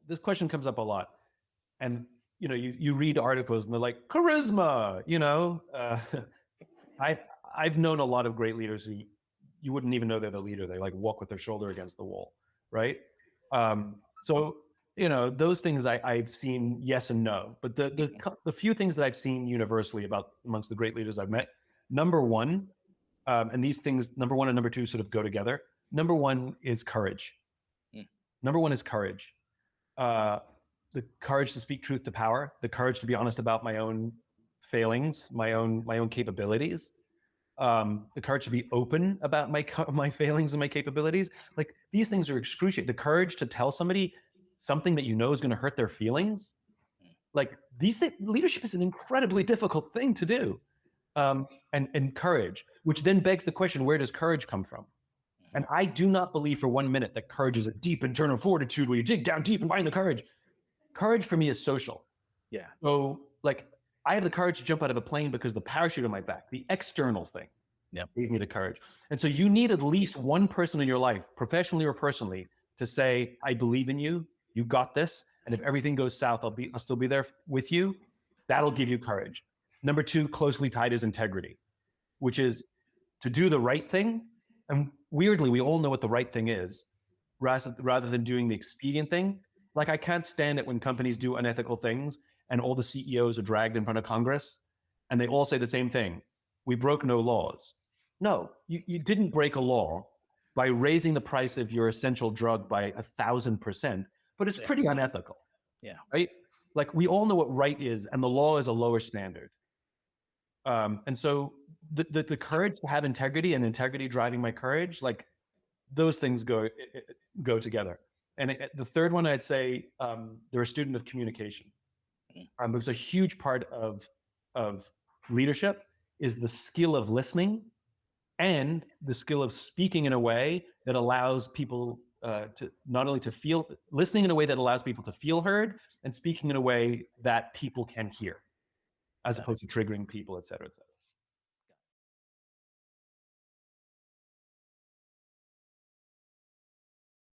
this question comes up a lot. And, you read articles and they're like, charisma, I've known a lot of great leaders who you wouldn't even know they're the leader. They like walk with their shoulder against the wall, right? So, those things I've seen yes and no. But the few things that I've seen universally about amongst the great leaders I've met, number one, and these things, number one and number two sort of go together. Number one is courage. Number one is courage. The courage to speak truth to power, the courage to be honest about my own failings, my own capabilities, the courage to be open about my failings and my capabilities. Like, these things are excruciating. The courage to tell somebody something that you know is going to hurt their feelings. Like, leadership is an incredibly difficult thing to do. And courage, which then begs the question, where does courage come from? And I do not believe for 1 minute that courage is a deep internal fortitude where you dig down deep and find the courage. Courage for me is social. Yeah. So, like, I have the courage to jump out of a plane because the parachute on my back, the external thing, gave me the courage. And so you need at least one person in your life, professionally or personally, to say, I believe in you, you got this. And if everything goes south, I'll still be there with you. That'll give you courage. Number two, closely tied, is integrity, which is to do the right thing. And weirdly, we all know what the right thing is, rather than doing the expedient thing. Like, I can't stand it when companies do unethical things and all the CEOs are dragged in front of Congress and they all say the same thing. We broke no laws. No, you didn't break a law by raising the price of your essential drug by 1,000%, but it's pretty unethical. Yeah. Right? Like, we all know what right is, and the law is a lower standard. And so the courage to have integrity, and integrity driving my courage, like, those things go together. And the third one, I'd say, they're a student of communication. Because a huge part of leadership is the skill of listening and the skill of speaking in a way that allows people to not only to feel, listening in a way that allows people to feel heard, and speaking in a way that people can hear, as opposed to triggering people, et cetera, et cetera.